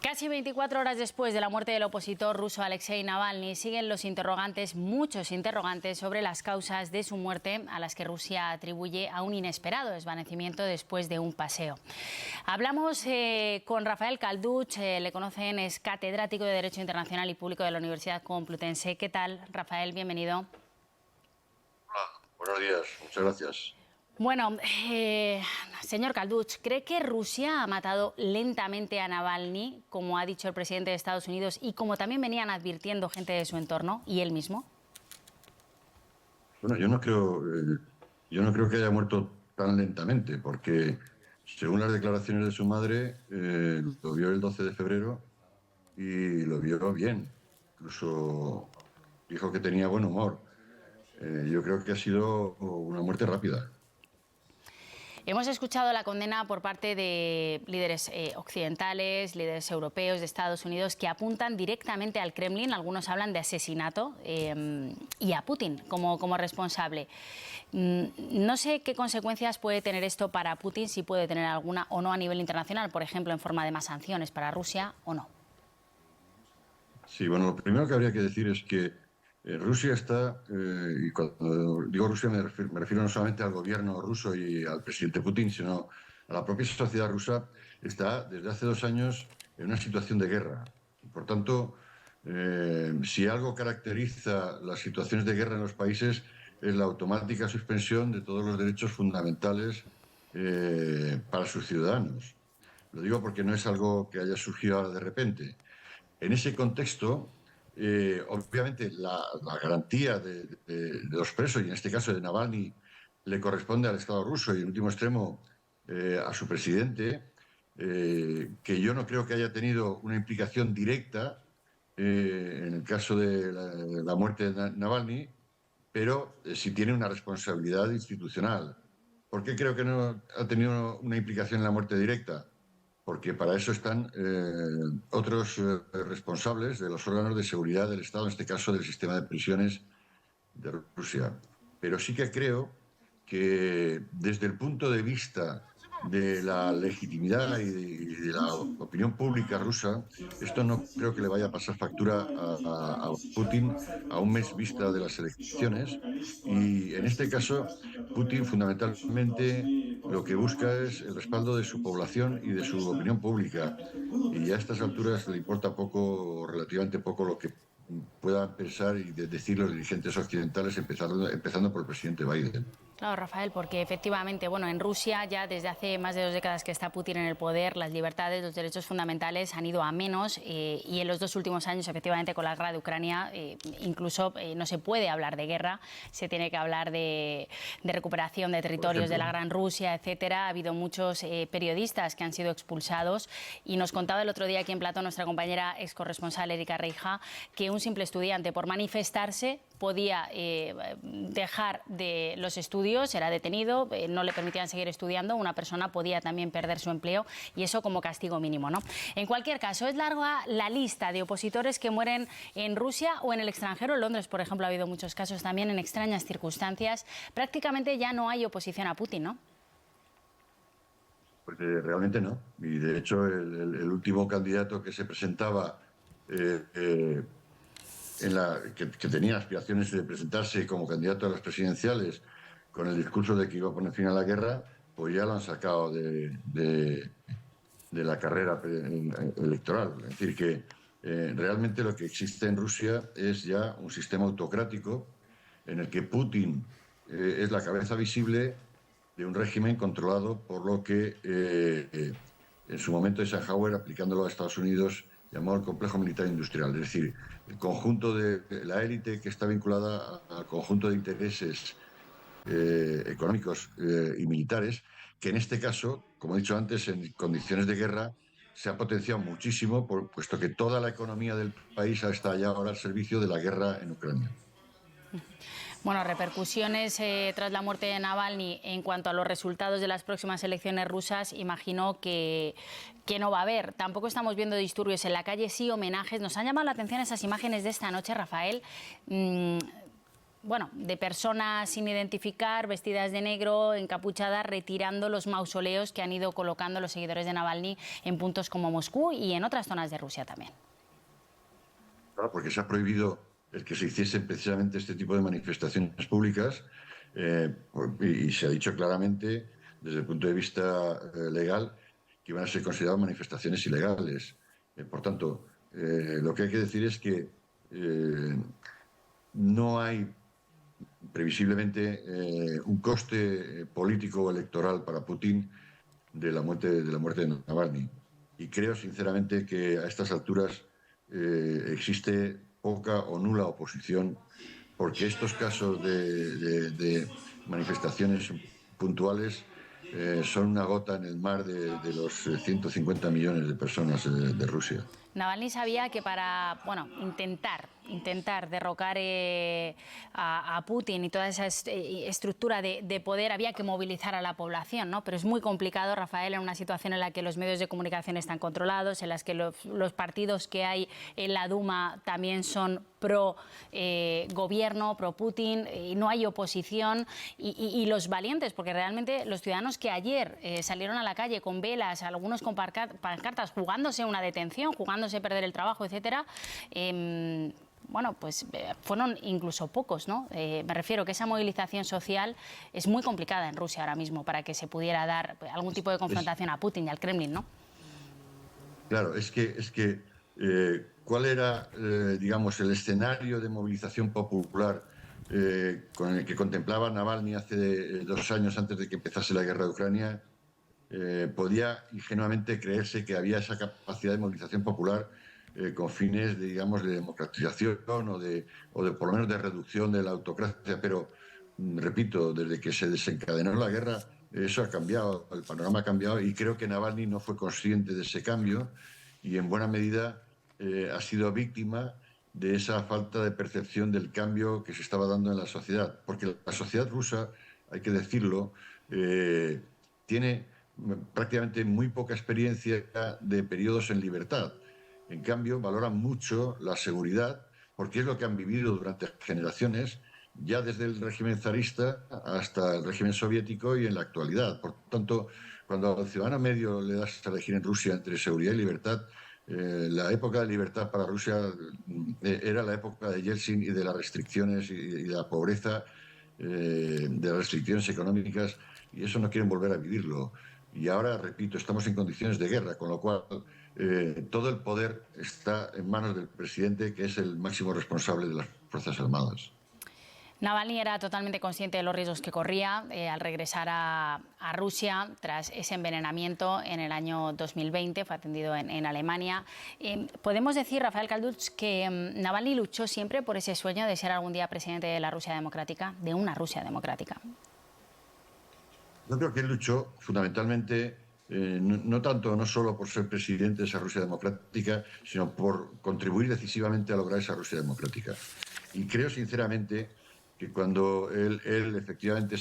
Casi 24 horas después de la muerte del opositor ruso Alexei Navalny, siguen los interrogantes, muchos interrogantes, sobre las causas de su muerte, a las que Rusia atribuye a un inesperado desvanecimiento después de un paseo. Hablamos con Rafael Calduch, le conocen, es catedrático de Derecho Internacional y Público de la Universidad Complutense. ¿Qué tal, Rafael? Bienvenido. Hola, buenos días, muchas gracias. Bueno, señor Calduch, ¿cree que Rusia ha matado lentamente a Navalny, como ha dicho el presidente de Estados Unidos y como también venían advirtiendo gente de su entorno y él mismo? Bueno, yo no creo que haya muerto tan lentamente, porque según las declaraciones de su madre, lo vio el 12 de febrero y lo vio bien. Incluso dijo que tenía buen humor. Yo creo que ha sido una muerte rápida. Hemos escuchado la condena por parte de líderes occidentales, líderes europeos, de Estados Unidos, que apuntan directamente al Kremlin. Algunos hablan de asesinato y a Putin como responsable. No sé qué consecuencias puede tener esto para Putin, si puede tener alguna o no a nivel internacional, por ejemplo, en forma de más sanciones para Rusia o no. Sí, bueno, lo primero que habría que decir es que Rusia está, y cuando digo Rusia me refiero no solamente al gobierno ruso y al presidente Putin, sino a la propia sociedad rusa, está desde hace 2 años en una situación de guerra. Y por tanto, si algo caracteriza las situaciones de guerra en los países es la automática suspensión de todos los derechos fundamentales para sus ciudadanos. Lo digo porque no es algo que haya surgido ahora de repente. En ese contexto, obviamente, la garantía de los presos, y en este caso de Navalny, le corresponde al Estado ruso y, en último extremo, a su presidente, que yo no creo que haya tenido una implicación directa en el caso de la muerte de Navalny, pero sí tiene una responsabilidad institucional. ¿Por qué creo que no ha tenido una implicación en la muerte directa? Porque para eso están otros responsables de los órganos de seguridad del Estado, en este caso del sistema de prisiones de Rusia. Pero sí que creo que desde el punto de vista de la legitimidad y de la opinión pública rusa, esto no creo que le vaya a pasar factura a Putin a un mes vista de las elecciones. Y en este caso, Putin fundamentalmente lo que busca es el respaldo de su población y de su opinión pública. Y a estas alturas le importa poco, relativamente poco, lo que puedan pensar y decir los dirigentes occidentales, empezando por el presidente Biden. Claro, Rafael, porque efectivamente, bueno, en Rusia ya desde hace más de 2 décadas que está Putin en el poder, las libertades, los derechos fundamentales han ido a menos y en los 2 últimos años, efectivamente, con la guerra de Ucrania, incluso no se puede hablar de guerra, se tiene que hablar de recuperación de territorios de la Gran Rusia, etcétera. Ha habido muchos periodistas que han sido expulsados y nos contaba el otro día aquí en Plató nuestra compañera ex corresponsal Erika Reija que un simple estudiante por manifestarse podía dejar de los estudios, era detenido, no le permitían seguir estudiando, una persona podía también perder su empleo y eso como castigo mínimo, ¿no? En cualquier caso, es larga la lista de opositores que mueren en Rusia o en el extranjero. En Londres, por ejemplo, ha habido muchos casos también en extrañas circunstancias. Prácticamente ya no hay oposición a Putin, ¿no? Pues realmente no. Y de hecho, el último candidato que se presentaba eh, eh, que tenía aspiraciones de presentarse como candidato a las presidenciales con el discurso de que iba a poner fin a la guerra, pues ya lo han sacado de la carrera electoral. Es decir, que realmente lo que existe en Rusia es ya un sistema autocrático en el que Putin es la cabeza visible de un régimen controlado por lo que en su momento Eisenhower, aplicándolo a Estados Unidos, llamó el complejo militar industrial. Es decir, el conjunto de la élite que está vinculada al conjunto de intereses económicos y militares, que en este caso, como he dicho antes, en condiciones de guerra se ha potenciado muchísimo, puesto que toda la economía del país está ya ahora al servicio de la guerra en Ucrania. Bueno, repercusiones tras la muerte de Navalny en cuanto a los resultados de las próximas elecciones rusas, imagino que no va a haber. Tampoco estamos viendo disturbios en la calle, sí homenajes. Nos han llamado la atención esas imágenes de esta noche, Rafael. bueno, de personas sin identificar, vestidas de negro, encapuchadas, retirando los mausoleos que han ido colocando los seguidores de Navalny en puntos como Moscú y en otras zonas de Rusia también. Claro, porque se ha prohibido el que se hiciesen precisamente este tipo de manifestaciones públicas y se ha dicho claramente, desde el punto de vista legal, que iban a ser consideradas manifestaciones ilegales. Por tanto, lo que hay que decir es que no hay previsiblemente un coste político o electoral para Putin de la muerte de Navalny. Y creo sinceramente que a estas alturas existe poca o nula oposición, porque estos casos de manifestaciones puntuales son una gota en el mar de los 150 millones de personas de Rusia. Navalny sabía que para, bueno, intentar derrocar a Putin y toda esa estructura de poder había que movilizar a la población, ¿no? Pero es muy complicado, Rafael, en una situación en la que los medios de comunicación están controlados, en las que los partidos que hay en la Duma también son pro gobierno, pro Putin, y no hay oposición, y los valientes, porque realmente los ciudadanos que ayer salieron a la calle con velas, algunos con pancartas, jugándose una detención, jugándose perder el trabajo, etcétera, bueno, pues fueron incluso pocos, ¿no? Me refiero que esa movilización social es muy complicada en Rusia ahora mismo para que se pudiera dar algún tipo de confrontación a Putin y al Kremlin, ¿no? Claro, es que ¿cuál era, digamos, el escenario de movilización popular con el que contemplaba Navalny hace 2 años antes de que empezase la guerra de Ucrania? Podía ingenuamente creerse que había esa capacidad de movilización popular con fines, digamos, de democratización o de por lo menos de reducción de la autocracia, pero repito, desde que se desencadenó la guerra, eso ha cambiado, el panorama ha cambiado y creo que Navalny no fue consciente de ese cambio y en buena medida ha sido víctima de esa falta de percepción del cambio que se estaba dando en la sociedad, porque la sociedad rusa, hay que decirlo, tiene prácticamente muy poca experiencia de periodos en libertad. En cambio, valoran mucho la seguridad porque es lo que han vivido durante generaciones, ya desde el régimen zarista hasta el régimen soviético y en la actualidad. Por tanto, cuando al ciudadano medio le das a elegir en Rusia entre seguridad y libertad, la época de libertad para Rusia era la época de Yeltsin y de las restricciones y de la pobreza, de las restricciones económicas, y eso no quieren volver a vivirlo. Y ahora, repito, estamos en condiciones de guerra, con lo cual todo el poder está en manos del presidente, que es el máximo responsable de las Fuerzas Armadas. Navalny era totalmente consciente de los riesgos que corría al regresar a Rusia tras ese envenenamiento en el año 2020, fue atendido en Alemania. ¿Podemos decir, Rafael Calduch, que Navalny luchó siempre por ese sueño de ser algún día presidente de la Rusia democrática, de una Rusia democrática? Yo creo que él luchó fundamentalmente no solo por ser presidente de esa Rusia democrática, sino por contribuir decisivamente a lograr esa Rusia democrática. Y creo sinceramente que cuando él efectivamente